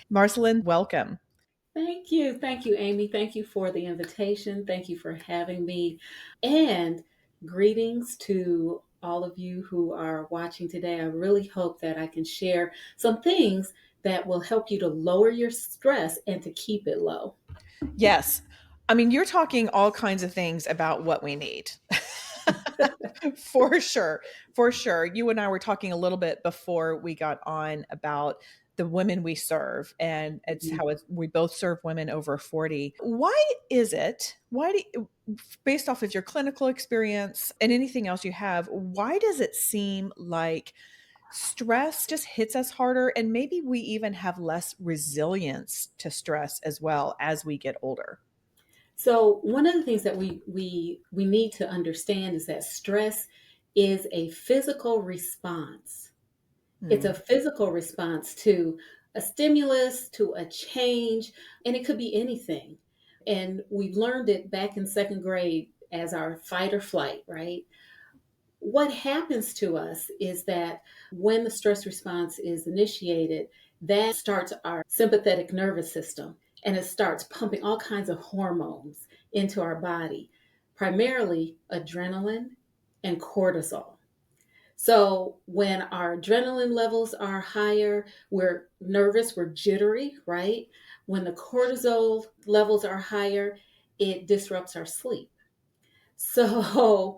Marcyline, welcome. Thank you. Thank you, Amy. Thank you for the invitation. Thank you for having me. And greetings to all of you who are watching today. I really hope that I can share some things that will help you to lower your stress and to keep it low. Yes. I mean, you're talking all kinds of things about what we need. For sure. For sure. You and I were talking a little bit before we got on about the women we serve, and it's Mhm. how we both serve women over 40. Why is it? Based off of your clinical experience and anything else you have, why does it seem like stress just hits us harder, and maybe we even have less resilience to stress as well as we get older? So one of the things that we need to understand is that stress is a physical response. It's a Hmm. physical response to a stimulus, to a change, and it could be anything. And we've learned it back in second grade as our fight or flight, right? What happens to us is that when the stress response is initiated, that starts our sympathetic nervous system and it starts pumping all kinds of hormones into our body, primarily adrenaline and cortisol. So when our adrenaline levels are higher, we're nervous, we're jittery, right? When the cortisol levels are higher, it disrupts our sleep. So,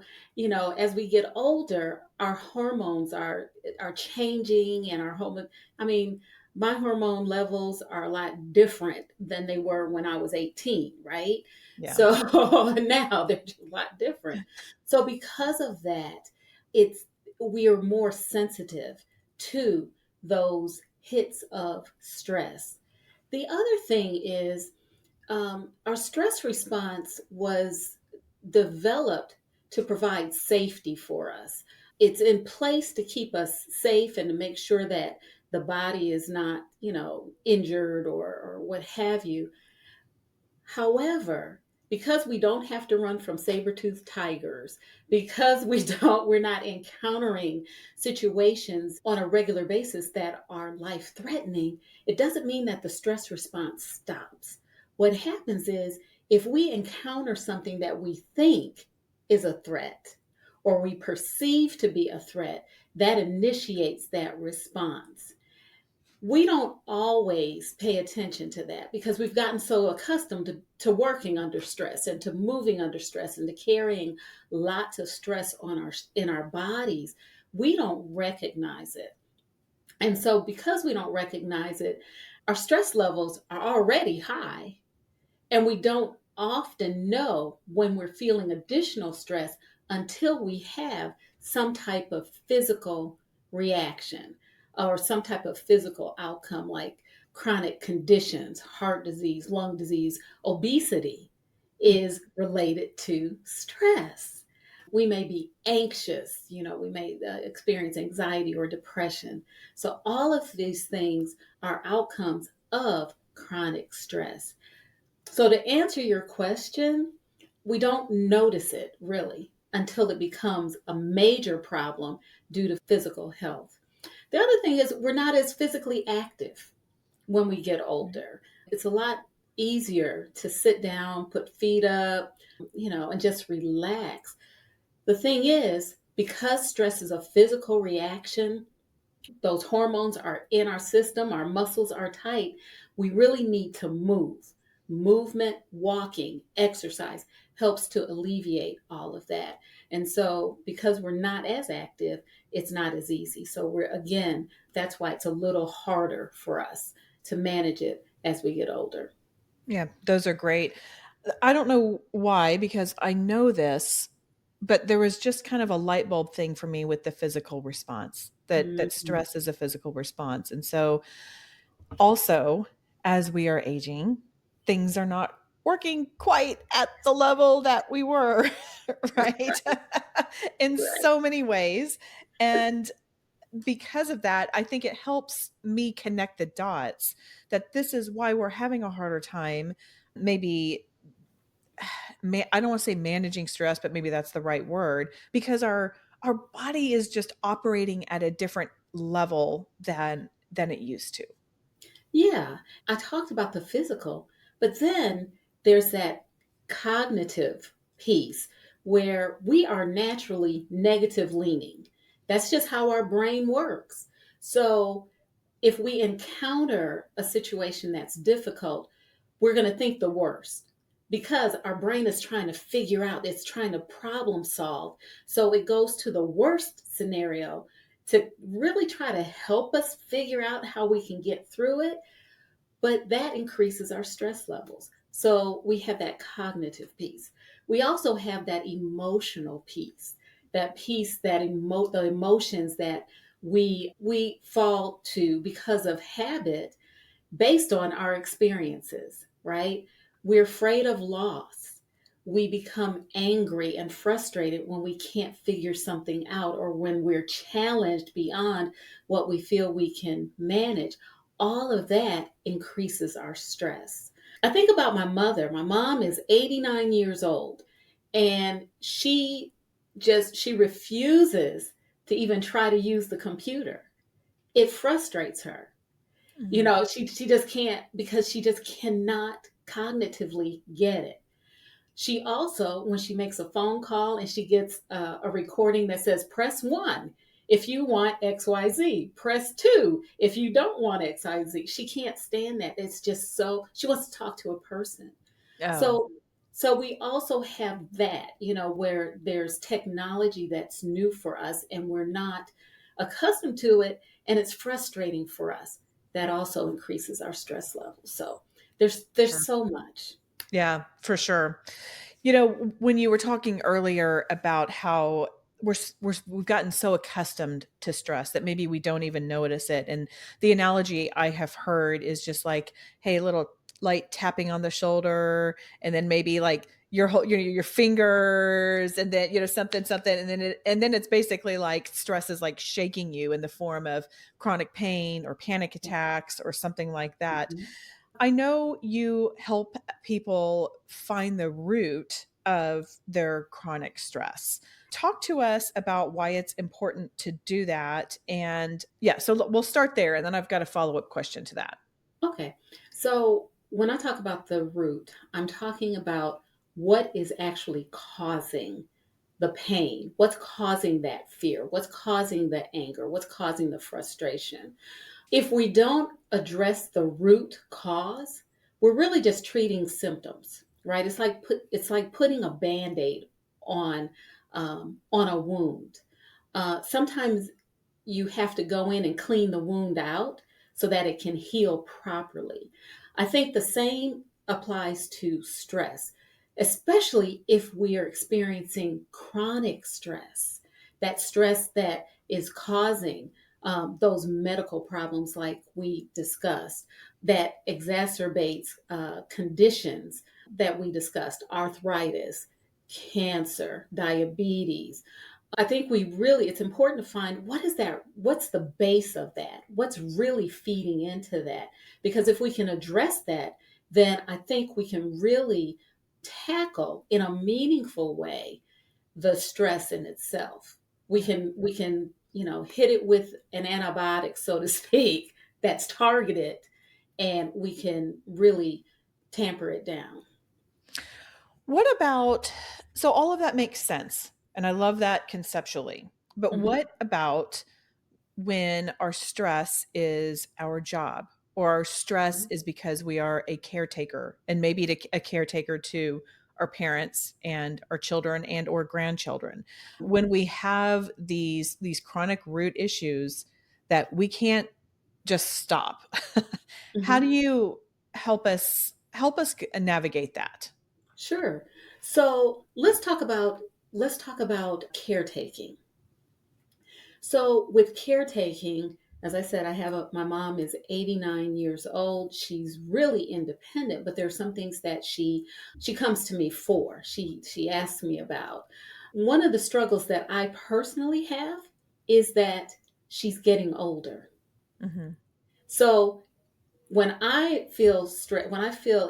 as we get older, our hormones are changing and our hormone I mean, my hormone levels are a lot different than they were when I was 18, right? Yeah. So now they're just a lot different. So because of that, it's we are more sensitive to those hits of stress. The other thing is our stress response was developed to provide safety for us. It's in place to keep us safe and to make sure that the body is not, injured or what have you. However, because we don't have to run from saber-toothed tigers, because we're not encountering situations on a regular basis that are life-threatening, it doesn't mean that the stress response stops. What happens is if we encounter something that we think is a threat or we perceive to be a threat, that initiates that response. We don't always pay attention to that because we've gotten so accustomed to working under stress and to moving under stress and to carrying lots of stress in our bodies. We don't recognize it. And so because we don't recognize it, our stress levels are already high and we don't often know when we're feeling additional stress until we have some type of physical reaction or some type of physical outcome like chronic conditions, heart disease, lung disease, obesity is related to stress. We may be anxious, we may experience anxiety or depression. So, all of these things are outcomes of chronic stress. So, to answer your question, we don't notice it really until it becomes a major problem due to physical health. The other thing is, we're not as physically active when we get older. It's a lot easier to sit down, put feet up, and just relax. The thing is, because stress is a physical reaction, those hormones are in our system, our muscles are tight, we really need to move. Movement, walking, exercise helps to alleviate all of that. And so, because we're not as active, it's not as easy. So, again, that's why it's a little harder for us to manage it as we get older. Yeah, those are great. I don't know why, because I know this, but there was just kind of a light bulb thing for me with the physical response, that Mhm. stress is a physical response. And so also, as we are aging, things are not working quite at the level that we were, right? In Right. so many ways. And because of that, I think it helps me connect the dots that this is why we're having a harder time, maybe I don't want to say managing stress, but maybe that's the right word, because our body is just operating at a different level than it used to. Yeah, I talked about the physical, but then there's that cognitive piece where we are naturally negative leaning. That's just how our brain works. So if we encounter a situation that's difficult, we're going to think the worst because our brain is trying to figure out, it's trying to problem solve. So it goes to the worst scenario to really try to help us figure out how we can get through it, but that increases our stress levels. So we have that cognitive piece. We also have that emotional piece, that piece that the emotions that we fall to because of habit based on our experiences, right? We're afraid of loss. We become angry and frustrated when we can't figure something out or when we're challenged beyond what we feel we can manage. All of that increases our stress. I think about my mother. My mom is 89 years old and she refuses to even try to use the computer. It frustrates her. You Mhm. know, she just can't because she just cannot cognitively get it. She also, when she makes a phone call and she gets a recording that says, press one if you want XYZ, press two if you don't want XYZ. She can't stand that. It's just so, she wants to talk to a person. Oh, So, so we also have that, you know, where there's technology that's new for us and we're not accustomed to it and it's frustrating for us. That also increases our stress levels. So there's sure. so much. Yeah, for sure. When you were talking earlier about how we've gotten so accustomed to stress that maybe we don't even notice it. And the analogy I have heard is just like, hey, little light tapping on the shoulder, and then maybe like your fingers, and then something, and then it's basically like stress is like shaking you in the form of chronic pain or panic attacks or something like that. Mhm. I know you help people find the root of their chronic stress. Talk to us about why it's important to do that. And yeah, so we'll start there. And then I've got a follow up question to that. Okay. So when I talk about the root, I'm talking about what is actually causing the pain, what's causing that fear, what's causing the anger, what's causing the frustration. If we don't address the root cause, we're really just treating symptoms, right? It's like putting a band-aid on a wound. Sometimes you have to go in and clean the wound out so that it can heal properly. I think the same applies to stress, especially if we are experiencing chronic stress, that stress that is causing those medical problems like we discussed, that exacerbates conditions that we discussed, arthritis, cancer, diabetes. I think it's important to find what's the base of that? What's really feeding into that? Because if we can address that, then I think we can really tackle in a meaningful way the stress in itself. We can, you know, hit it with an antibiotic, so to speak, that's targeted and we can really tamper it down. What about, so all of that makes sense. And I love that conceptually. But Mhm, what about when our stress is our job, or our stress mhm, is because we are a caretaker, and maybe a caretaker to our parents and our children and or grandchildren? When we have these chronic root issues that we can't just stop, how do mhm. you help us navigate that? Sure. So let's talk about caretaking. So with caretaking, as I said, my mom is 89 years old. She's really independent, but there are some things that she comes to me for. She asks me about. One of the struggles that I personally have is that she's getting older. Mhm. So when I feel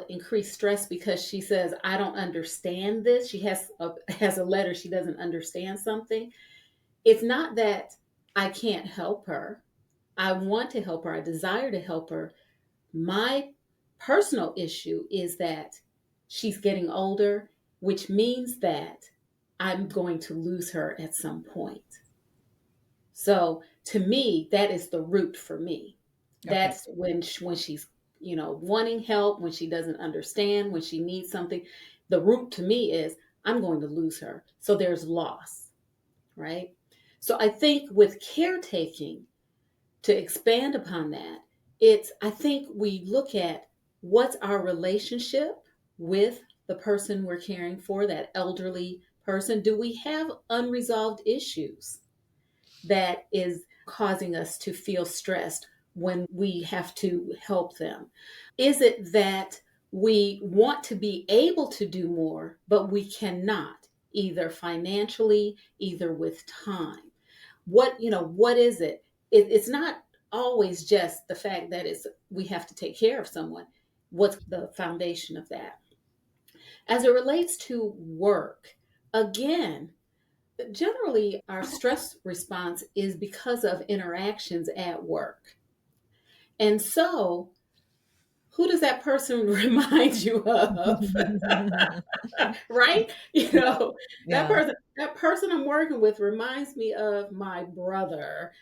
increased stress because she says I don't understand this, she has a letter she doesn't understand something. It's not that I can't help her. I want to help her. I desire to help her, My personal issue is that she's getting older, which means that I'm going to lose her at some point. So to me, that is the root for me. Okay. That's when she's, wanting help, when she doesn't understand, when she needs something. The root to me is I'm going to lose her. So there's loss, right? So I think with caretaking, to expand upon that, I think we look at what's our relationship with the person we're caring for, that elderly person. Do we have unresolved issues that is causing us to feel stressed when we have to help them? Is it that we want to be able to do more, but we cannot, either financially, either with time? What is it? It's not always just the fact that we have to take care of someone. What's the foundation of that? As it relates to work, again, generally our stress response is because of interactions at work. And so, who does that person remind you of? Right? Yeah. That Yeah. person I'm working with reminds me of my brother,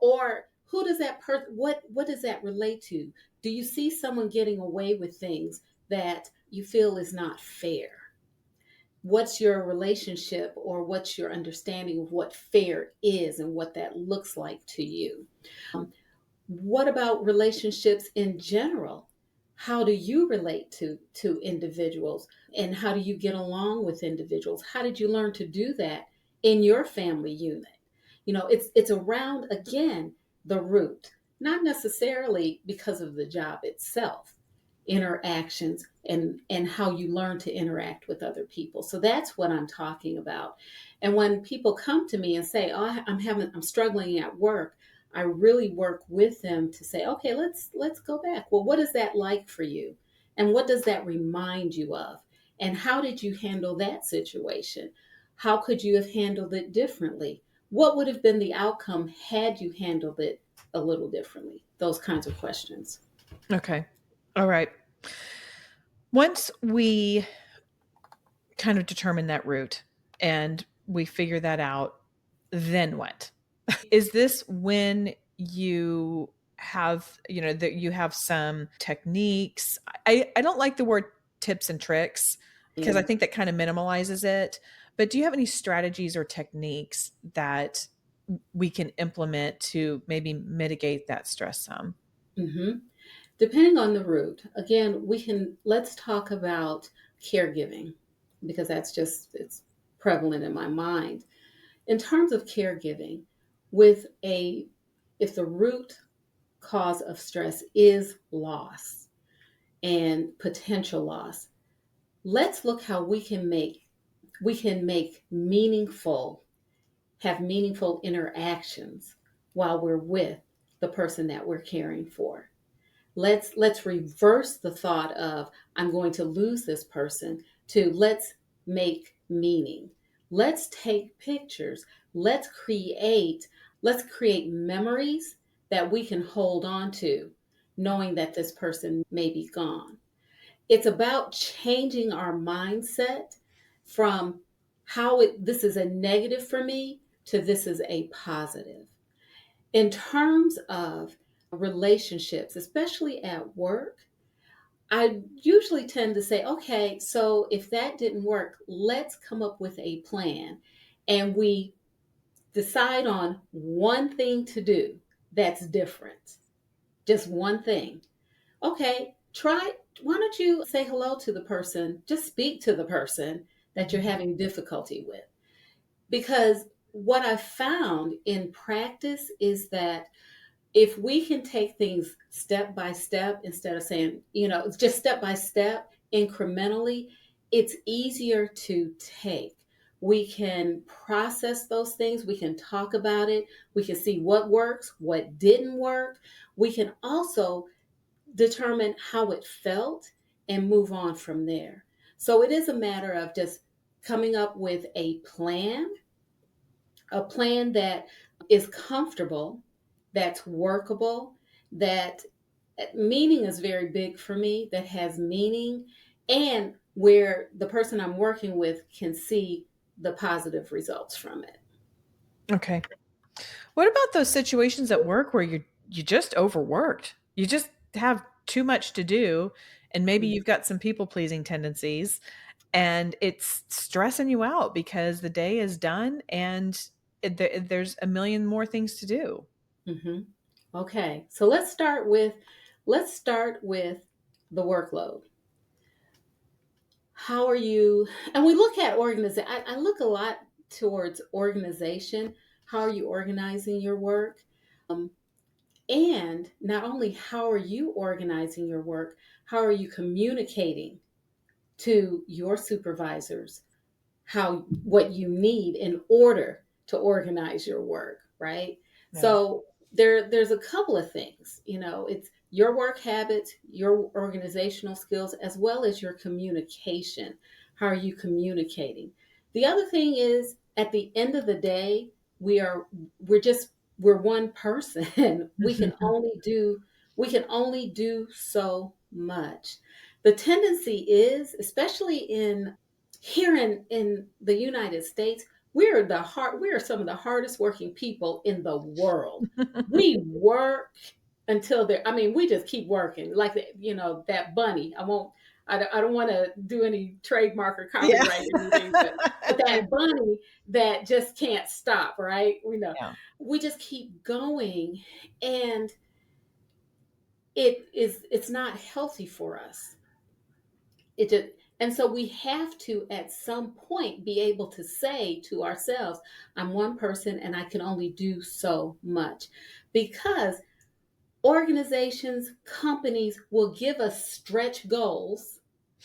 or who does that person what does that relate to? Do you see someone getting away with things that you feel is not fair? What's your relationship, or what's your understanding of what fair is and what that looks like to you? What about relationships in general? How do you relate to individuals, and how do you get along with individuals? How did you learn to do that in your family unit? It's around, again, the root, not necessarily because of the job itself, interactions and how you learn to interact with other people. So that's what I'm talking about. And when people come to me and say, "Oh, I'm struggling at work," I really work with them to say, "Okay, let's go back. Well, what is that like for you? And what does that remind you of? And how did you handle that situation? How could you have handled it differently? What would have been the outcome had you handled it a little differently?" Those kinds of questions. Okay. All right. Once we kind of determine that route and we figure that out, then what? Is this when you have, that you have some techniques? I don't like the word tips and tricks because I Yeah. think that kind of minimalizes it. But do you have any strategies or techniques that we can implement to maybe mitigate that stress some? hmm Depending on the route, again, let's talk about caregiving, because it's prevalent in my mind. In terms of caregiving, with a if the root cause of stress is loss and potential loss, let's look how we can make meaningful have meaningful interactions while we're with the person that we're caring for. Let's reverse the thought of I'm going to lose this person to let's make meaning. Let's take pictures. Let's create memories that we can hold on to, knowing that this person may be gone. It's about changing our mindset from this is a negative for me to this is a positive. In terms of relationships, especially at work, I usually tend to say, okay, so if that didn't work, let's come up with a plan. And we decide on one thing to do that's different, just one thing. Okay, why don't you say hello to the person, just speak to the person that you're Mhm. having difficulty with? Because what I've found in practice is that if we can take things step by step instead of saying, it's just step by step, incrementally, it's easier to take. We can process those things. We can talk about it. We can see what works, what didn't work. We can also determine how it felt and move on from there. So it is a matter of just coming up with a plan that is comfortable, that's workable, that Meaning is very big for me, that has meaning, and where the person I'm working with can see the positive results from it. Okay. What about those situations at work where you just overworked? You just have too much to do, and maybe Mhm. you've got some people-pleasing tendencies, and it's stressing you out because the day is done and there's a million more things to do. Mhm. Okay, so let's start with the workload. How are you? And we look at organization. I look a lot towards organization. How are you organizing your work? Um, and not only how are you organizing your work, how are you communicating to your supervisors how what you need in order to organize your work, right? Yeah. So there's a couple of things, it's your work habits, your organizational skills, as well as your communication. How are you communicating? The other thing is, at the end of the day, we are we're just we're one person. We can only do so much. The tendency is, especially in here in the United States, we are some of the hardest working people in the world. We work until they're, I mean, we just keep working like that bunny. I don't want to do any trademark or Yeah. copyright or anything, but Yeah. that bunny that just can't stop, right? Yeah. We just keep going, and it's not healthy for us. It just, and so we have to at some point be able to say to ourselves, I'm one person and I can only do so much. Because organizations, companies will give us stretch goals.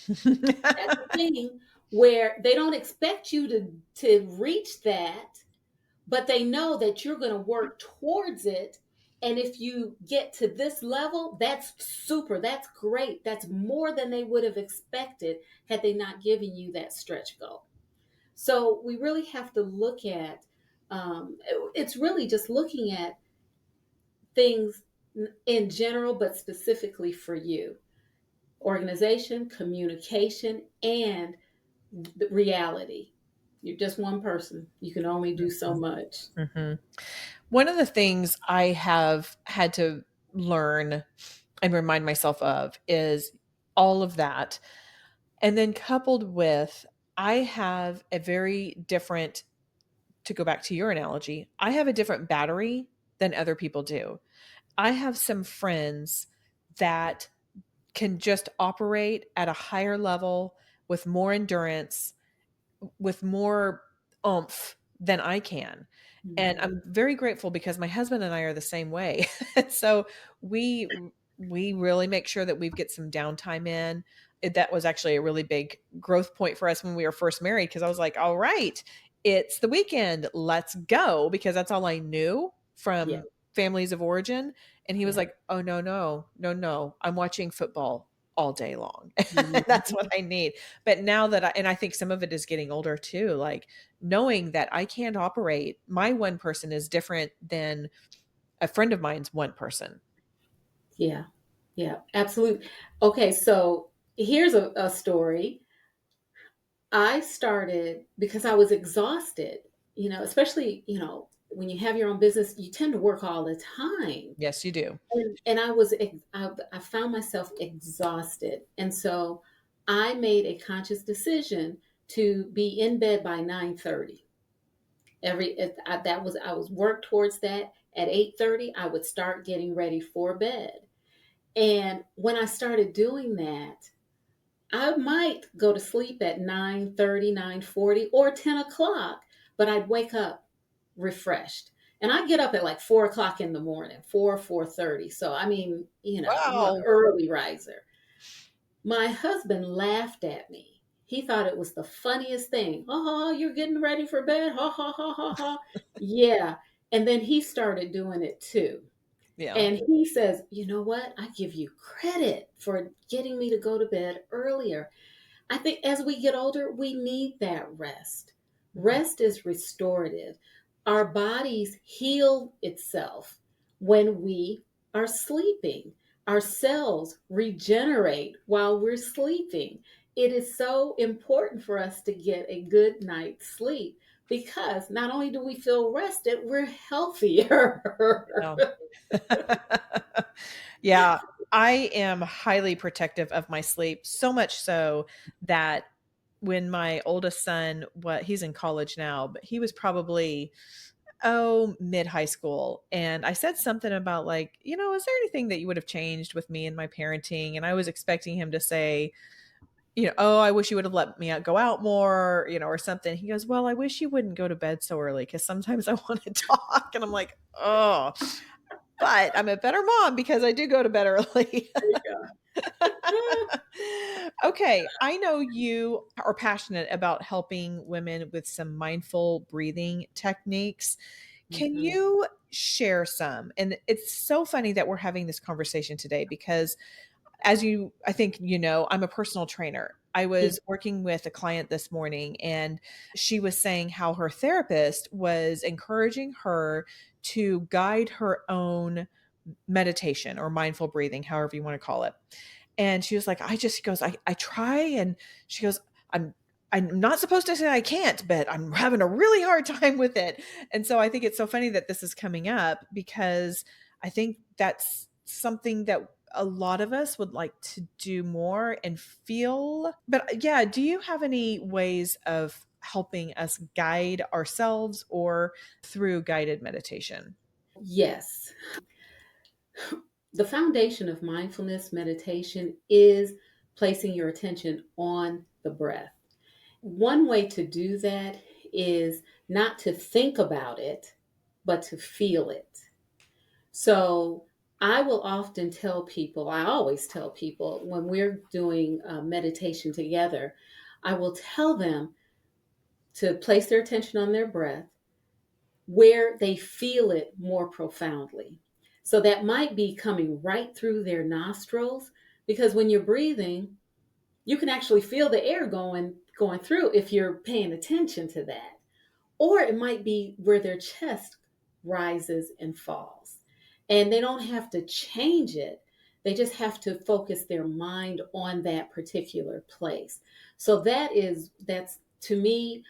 That's the thing, where they don't expect you to reach that, but they know that you're going to work towards it. And if you get to this level, that's super. That's great. That's more than they would have expected had they not given you that stretch goal. So we really have to look at, it's really just looking at things in general, but specifically for you: organization, communication, and the reality. You're just one person. You can only do so much. Mhm. One of the things I have had to learn and remind myself of is all of that. And then coupled with, I have a very different, to go back to your analogy, I have a different battery than other people do. I have some friends that can just operate at a higher level with more endurance, with more oomph than I can. And Mhm. I'm very grateful because my husband and I are the same way. So we we really make sure that we get some downtime in. That was actually a really big growth point for us when we were first married because I was like, "All right, it's the weekend. Let's go," because that's all I knew Yeah, from families of origin. And he was yeah. like, "Oh no, no. No, no. I'm watching football all day long." That's Mhm. what I need. But now that I think some of it is getting older too, like knowing that I can't operate, my one person is different than a friend of mine's one person. Yeah, yeah, absolutely. Okay, so here's a story. I started because I was exhausted, especially, when you have your own business, you tend to work all the time. Yes, you do. And I found myself exhausted. And so I made a conscious decision to be in bed by 9:30. I was work towards that. At 8:30, I would start getting ready for bed. And when I started doing that, I might go to sleep at 9:30, 9:40, or 10 o'clock, but I'd wake up refreshed. And I get up at like 4 o'clock in the morning, 4:30. So, I mean, I'm an Wow. early riser. My husband laughed at me. He thought it was the funniest thing. Oh, you're getting ready for bed. Ha, ha, ha, ha, ha. Yeah. And then he started doing it too. Yeah. And he says, you know what? I give you credit for getting me to go to bed earlier. I think as we get older, we need that rest. Mhm. Rest is restorative. Our bodies heal itself when we are sleeping. our cells regenerate while we're sleeping. It is so important for us to get a good night's sleep because not only do we feel rested, we're healthier. Yeah. Yeah, I am highly protective of my sleep, so much so that when my oldest son, what he's in college now, but he was probably mid high school. And I said something about like, is there anything that you would have changed with me and my parenting? And I was expecting him to say, oh, I wish you would have let me go out more, or something. He goes, well, I wish you wouldn't go to bed so early because sometimes I want to talk. And I'm like, oh, but I'm a better mom because I do go to bed early. There you go. Okay, I know you are passionate about helping women with some mindful breathing techniques. Can Mhm. you share some? And it's so funny that we're having this conversation today because I think I'm a personal trainer. I Yeah. was working with a client this morning and she was saying how her therapist was encouraging her to guide her own meditation or mindful breathing, however you want to call it. And she was like, she goes, I try. And she goes, I'm, I'm not supposed to say I can't, but I'm having a really hard time with it. And so I think it's so funny that this is coming up because I think that's something that a lot of us would like to do more and feel. But yeah, do you have any ways of helping us guide ourselves or through guided meditation? Yes. The foundation of mindfulness meditation is placing your attention on the breath. One way to do that is not to think about it, but to feel it. So I will often tell people, I always tell people when we're doing meditation together, I will tell them to place their attention on their breath where they feel it more profoundly. So that might be coming right through their nostrils because when you're breathing, you can actually feel the air going through if you're paying attention to that. Or it might be where their chest rises and falls. And they don't have to change it. They just have to focus their mind on that particular place. So that's to me,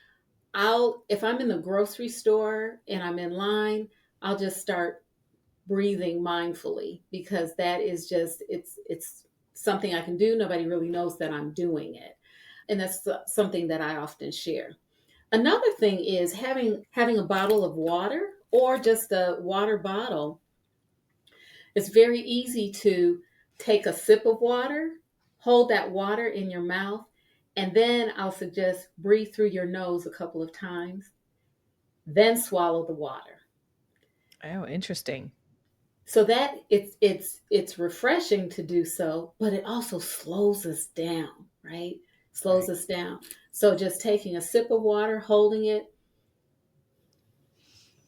if I'm in the grocery store and I'm in line, I'll just start breathing mindfully because that is just it's something I can do. Nobody really knows that I'm doing it. And that's something that I often share. Another thing is having a bottle of water or just a water bottle. It's very easy to take a sip of water, hold that water in your mouth, and then I'll suggest breathe through your nose a couple of times, then swallow the water. Oh, interesting. So that it's refreshing to do so, but it also slows us down, right? Slows Right. us down. So just taking a sip of water, holding it,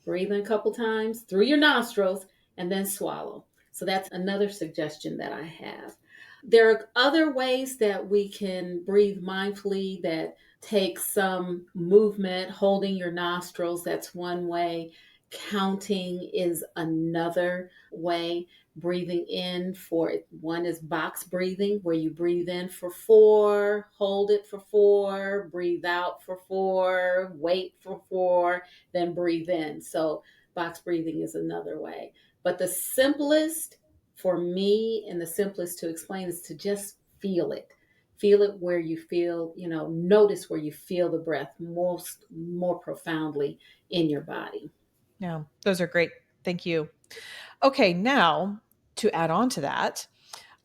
breathing a couple times through your nostrils, and then swallow. So that's another suggestion that I have. There are other ways that we can breathe mindfully that take some movement, holding your nostrils. That's one way. Counting is another way. Breathing in for one is box breathing, where you breathe in for 4, hold it for 4, breathe out for 4, wait for 4, then breathe in. So, box breathing is another way. But the simplest for me and the simplest to explain is to just feel it. Feel it where you feel, notice where you feel the breath more profoundly in your body. Yeah, those are great. Thank you. Okay, now to add on to that,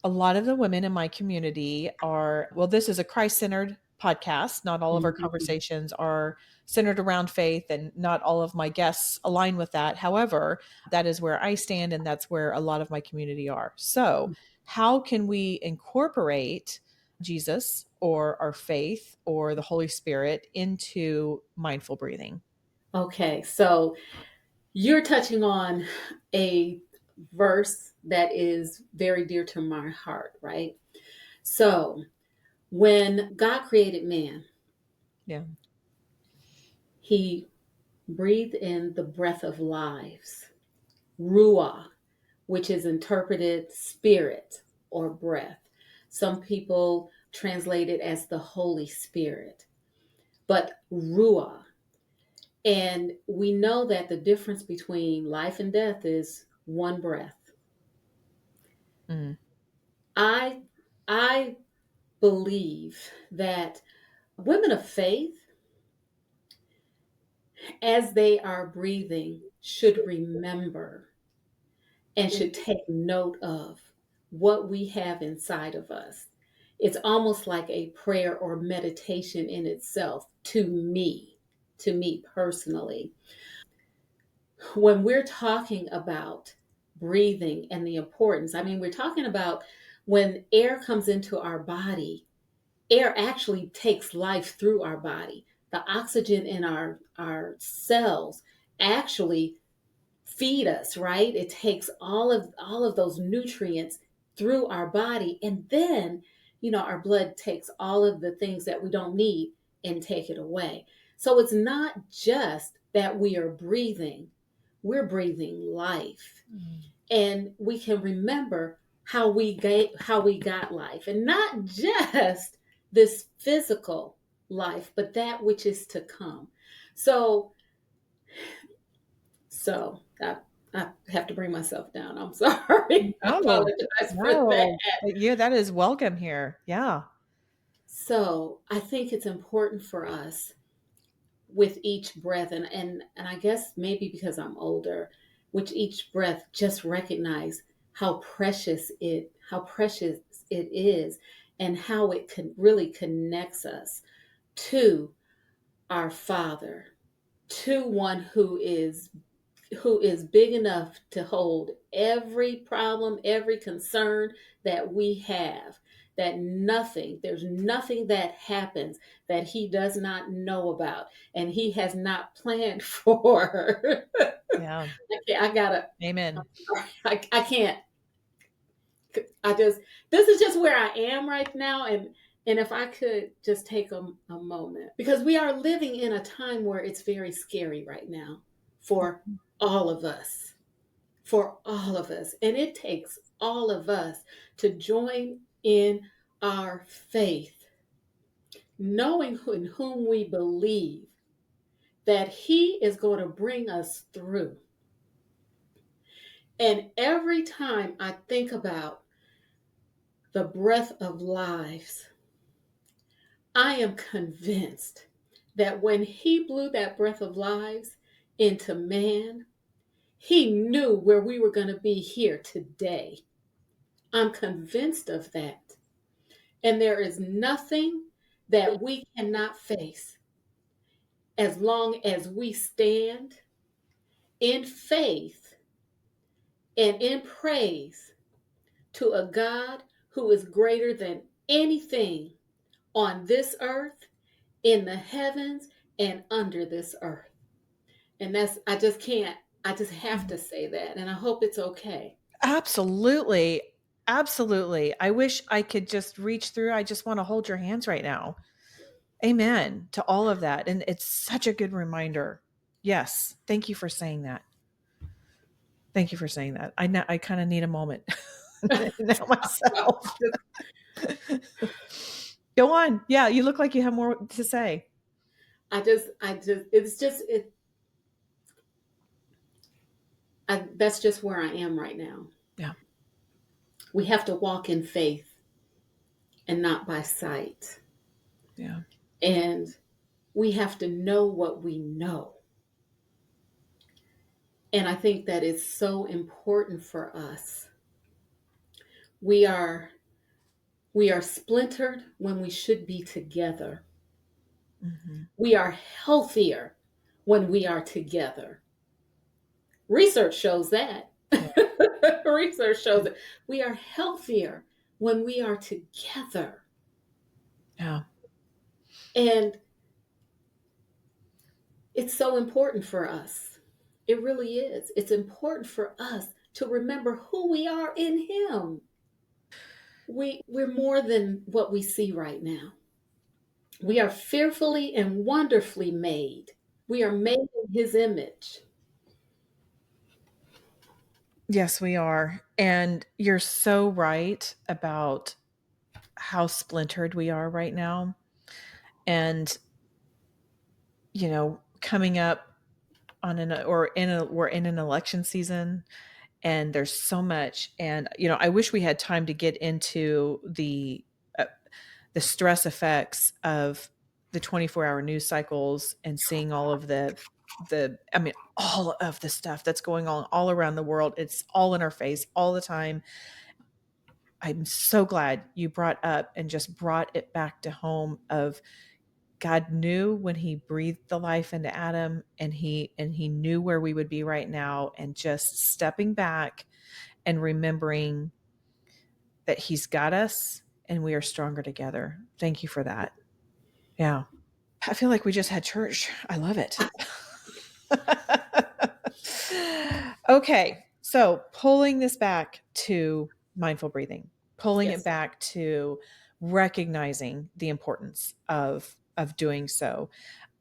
a lot of the women in my community this is a Christ centered podcast. Not all of our Mhm. conversations are centered around faith, and not all of my guests align with that. However, that is where I stand, and that's where a lot of my community are. So, how can we incorporate Jesus or our faith or the Holy Spirit into mindful breathing? Okay, so you're touching on a verse that is very dear to my heart, right? So, when God created man, Yeah. he breathed in the breath of lives, ruah, which is interpreted spirit or breath. Some people translate it as the Holy Spirit, but Ruah. And we know that the difference between life and death is one breath. Mm, I I believe that women of faith, as they are breathing, should remember and should take note of what we have inside of us. It's almost like a prayer or meditation in itself to me personally. When we're talking about breathing and the importance, I mean, we're talking about when air comes into our body, air actually takes life through our body. The oxygen in our cells actually feed us, right? It takes all of those nutrients through our body, and then, our blood takes all of the things that we don't need and take it away. So it's not just that we are breathing, we're breathing life. mm, And we can remember how we got life, and not just this physical life, but that which is to come. So I have to bring myself down. I'm sorry. I no, apologize for that. no, yeah, that is welcome here. Yeah. So I think it's important for us with each breath, and I guess maybe because I'm older, with each breath, just recognize how precious it is, and how it can really connects us to our Father, to one who is big enough to hold every problem, every concern that we have. There's nothing that happens that he does not know about and he has not planned for. Yeah. I gotta, Amen. I can't, I just, this is just where I am right now. And if I could just take a moment, because we are living in a time where it's very scary right now for all of us for all of us. And it takes all of us to join in our faith, knowing in whom we believe that He is going to bring us through. And every time I think about the breath of lives, I am convinced that when He blew that breath of lives into man, He knew where we were going to be here today. I'm convinced of that. And there is nothing that we cannot face as long as we stand in faith and in praise to a God who is greater than anything on this earth, in the heavens, and under this earth. And I just can't, I just have to say that. And I hope it's okay. Absolutely. Absolutely. I wish I could just reach through. I just want to hold your hands right now. Amen to all of that. And it's such a good reminder. Yes. Thank you for saying that. Thank you for saying that. I kind of need a moment now myself. Go on. Yeah, you look like you have more to say. That's just where I am right now. Yeah. We have to walk in faith and not by sight. Yeah. And we have to know what we know. And I think that is so important for us. We are we are splintered when we should be together. Hmm. We are healthier when we are together. Research shows that. Yeah. Research shows that we are healthier when we are together. Yeah. And it's so important for us. It really is. It's important for us to remember who we are in Him. We're more than what we see right now. We are fearfully and wonderfully made. We are made in His image. Yes, we are. And you're so right about how splintered we are right now. And, coming up on we're in an election season, and there's so much. And, I wish we had time to get into uh, the stress effects of the 24-hour news cycles and seeing all of I mean, all of the stuff that's going on all around the world. It's all in our face all the time. I'm so glad you brought up and just brought it back to home of God knew when he breathed the life into Adam, and he knew where we would be right now, and just stepping back and remembering that he's got us and we are stronger together. Thank you for that. Yeah. I feel like we just had church. I love it. Okay. So pulling this back to mindful breathing, pulling it Yes. back to recognizing the importance of doing so.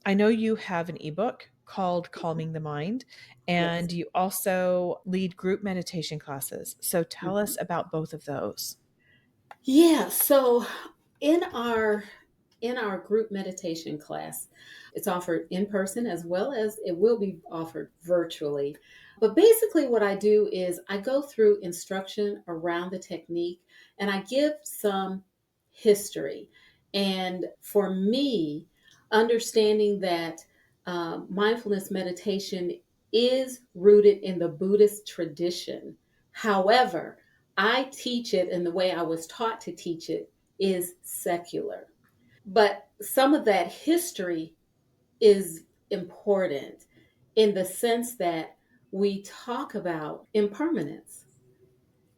I know you have an ebook called Calming the Mind, Yes. and you also lead group meditation classes. So tell us Mhm. about both of those. Yeah. So in our in our group meditation class, it's offered in person as well as it will be offered virtually. But basically, what I do is I go through instruction around the technique and I give some history. And for me, understanding that mindfulness meditation is rooted in the Buddhist tradition. However, I teach it, and the way I was taught to teach it is secular. But some of that history is important in the sense that we talk about impermanence.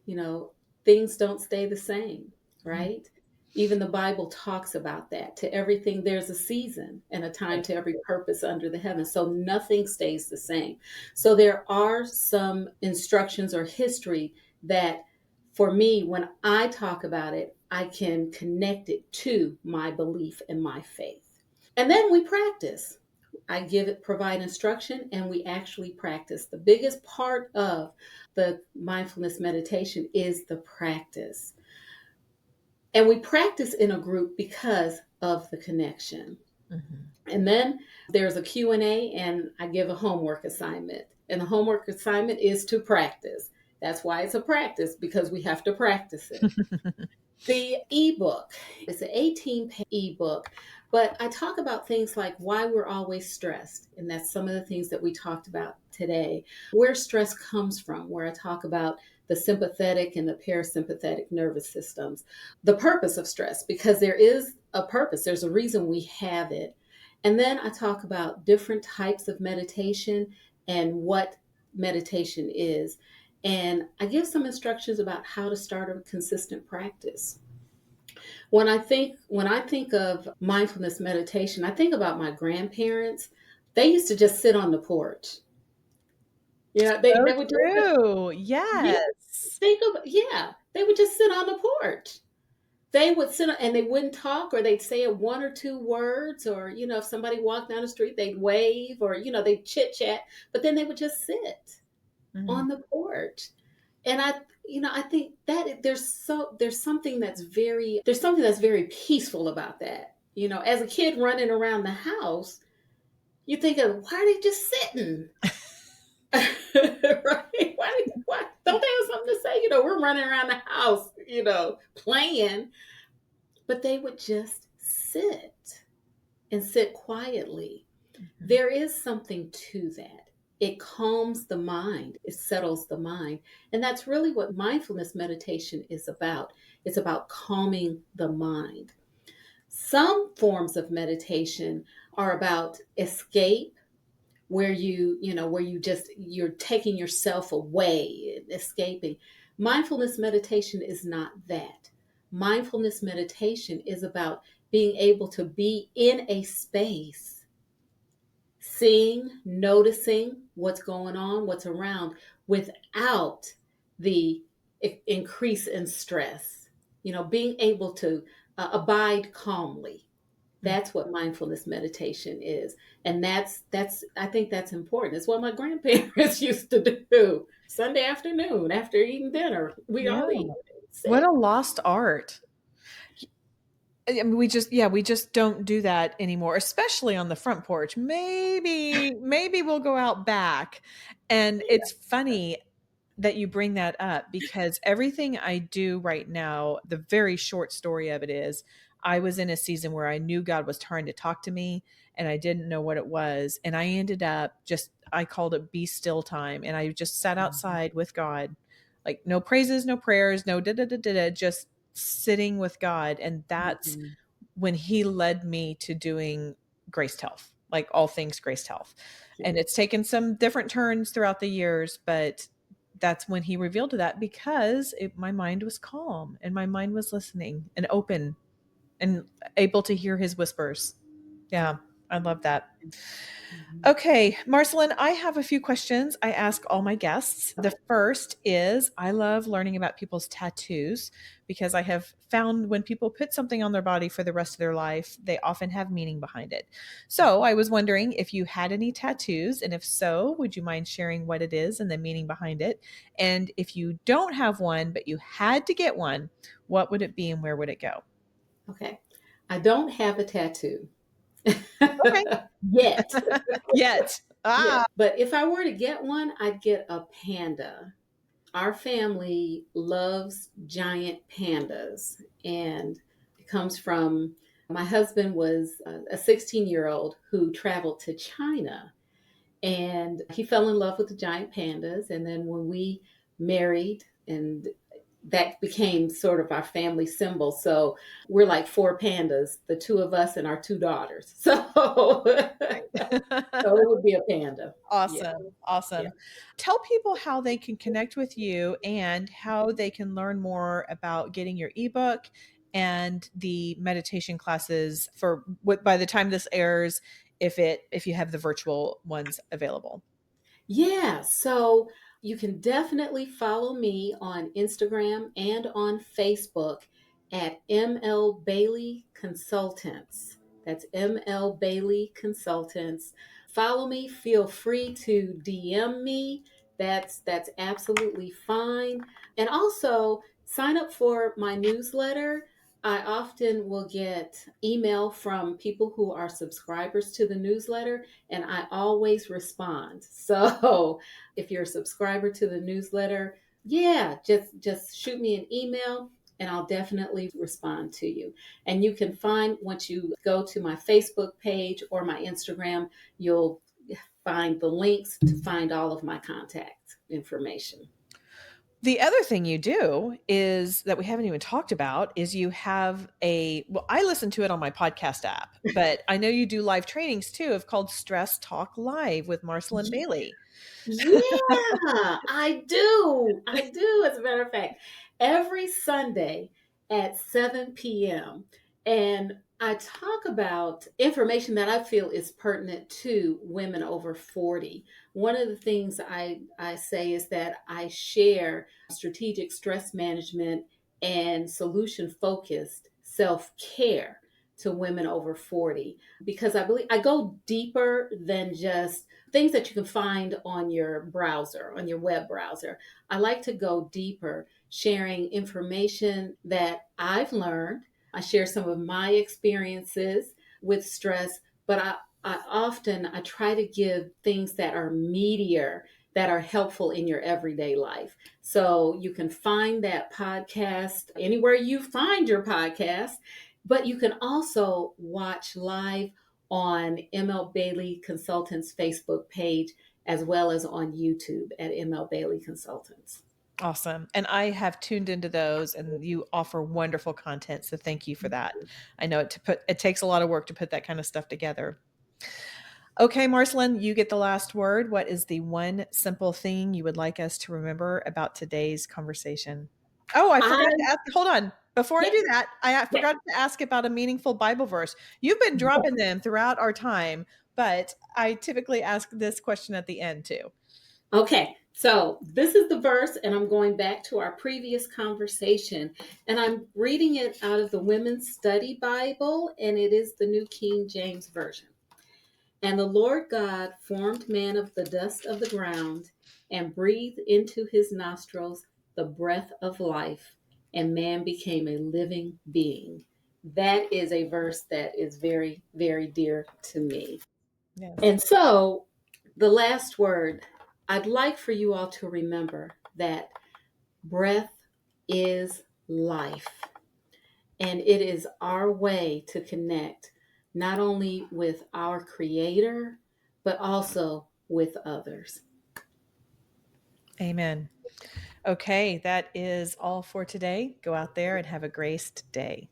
You know, things don't stay the same, Mhm. right? Even the Bible talks about that. To everything, there's a season and a time Yes. to every purpose under the heaven. So nothing stays the same. So there are some instructions or history that, for me, when I talk about it, I can connect it to my belief and my faith. And then we practice. I provide instruction, and we actually practice. The biggest part of the mindfulness meditation is the practice. And we practice in a group because of the connection. Mhm. And then there's a Q&A, and I give a homework assignment. And the homework assignment is to practice. That's why it's a practice, because we have to practice it. The ebook is an 18-page ebook, but I talk about things like why we're always stressed. And that's some of the things that we talked about today. Where stress comes from, where I talk about the sympathetic and the parasympathetic nervous systems, the purpose of stress, because there is a purpose, there's a reason we have it. And then I talk about different types of meditation and what meditation is. And I give some instructions about how to start a consistent practice. When I think of mindfulness meditation, I think about my grandparents. They used to just sit on the porch. Yeah, So they would just sit. true. Yeah, Yes. they would just sit on the porch. They would sit and they wouldn't talk, or they'd say one or two words, or if somebody walked down the street, they'd wave, or they'd chit chat, but then they would just sit Mhm. on the porch. And I think that there's something that's very peaceful about that. As a kid running around the house, you think of, why are they just sitting? Right? Why don't they have something to say? We're running around the house, playing, but they would just sit and sit quietly. Mhm. There is something to that. It calms the mind, it settles the mind. And that's really what mindfulness meditation is about. It's about calming the mind. Some forms of meditation are about escape, where you're taking yourself away and escaping. Mindfulness meditation is not that. Mindfulness meditation is about being able to be in a space, seeing, noticing what's going on, what's around, without the increase in stress. Being able to abide calmly. Mm. That's what mindfulness meditation is. And that's I think that's important. It's what my grandparents used to do. Sunday afternoon after eating dinner, we Yeah. all eat. What Sit. a lost art. I mean, we just don't do that anymore, especially on the front porch. Maybe we'll go out back. And it's funny that you bring that up because everything I do right now, the very short story of it is I was in a season where I knew God was trying to talk to me and I didn't know what it was. And I ended up just, I called it be still time. And I just sat outside with God, like no praises, no prayers, no da da da da, da, just sitting with God. And that's Mhm. when He led me to doing Graced Health, like all things Graced Health. And it's taken some different turns throughout the years, but that's when He revealed that because my mind was calm and my mind was listening and open and able to hear His whispers. Yeah, I love that. Mhm. Okay, Marceline, I have a few questions I ask all my guests. The Okay. first is I love learning about people's tattoos because I have found when people put something on their body for the rest of their life, they often have meaning behind it. So I was wondering if you had any tattoos, and if so, would you mind sharing what it is and the meaning behind it? And if you don't have one, but you had to get one, what would it be and where would it go? Okay. I don't have a tattoo Okay. yet. Yet. Yeah. Ah, But if I were to get one, I'd get a panda. Our family loves giant pandas, and it comes from my husband was a 16-year-old who traveled to China, and he fell in love with the giant pandas. And then when we married, and that became sort of our family symbol. So we're like four pandas, the two of us and our two daughters. So, so it would be a panda. Yeah, awesome. yeah. Awesome. Tell people how they can connect with you and how they can learn more about getting your ebook and the meditation classes for what by the time this airs, if you have the virtual ones available. Yeah, so you can definitely follow me on Instagram and on Facebook at ML Bailey Consultants. That's ML Bailey Consultants. Follow me, feel free to DM me. That's absolutely fine. And also sign up for my newsletter. I often will get email from people who are subscribers to the newsletter, and I always respond. So if you're a subscriber to the newsletter, yeah, just shoot me an email and I'll definitely respond to you. And you can find, once you go to my Facebook page or my Instagram, you'll find the links to find all of my contact information. The other thing you do is that we haven't even talked about is you have well, I listen to it on my podcast app, but I know you do live trainings too of called Stress Talk Live with Marceline Bailey. Yeah, I do. I do, as a matter of fact, every Sunday at 7 p.m. And I talk about information that I feel is pertinent to women over 40. One of the things I say is that I share strategic stress management and solution focused self care to women over 40, because I believe I go deeper than just things that you can find on your browser, on your web browser. I like to go deeper, sharing information that I've learned. I share some of my experiences with stress, but I try to give things that are meatier, that are helpful in your everyday life. So you can find that podcast anywhere you find your podcast, but you can also watch live on ML Bailey Consultants Facebook page, as well as on YouTube at ML Bailey Consultants. Awesome. And I have tuned into those and you offer wonderful content. So thank you for that. I know it takes a lot of work to put that kind of stuff together. Okay, Marceline, you get the last word. What is the one simple thing you would like us to remember about today's conversation? Oh, I forgot I to ask. Hold on. Before I Yeah, do that, I yeah. forgot to ask about a meaningful Bible verse. You've been dropping them throughout our time, but I typically ask this question at the end too. Okay. So, this is the verse, and I'm going back to our previous conversation, and I'm reading it out of the Women's Study Bible, and it is the New King James Version. And the Lord God formed man of the dust of the ground and breathed into his nostrils the breath of life, and man became a living being. That is a verse that is very, very dear to me. Yes. And so, the last word, I'd like for you all to remember that breath is life. And it is our way to connect not only with our Creator, but also with others. Amen. Okay, that is all for today. Go out there and have a graced day.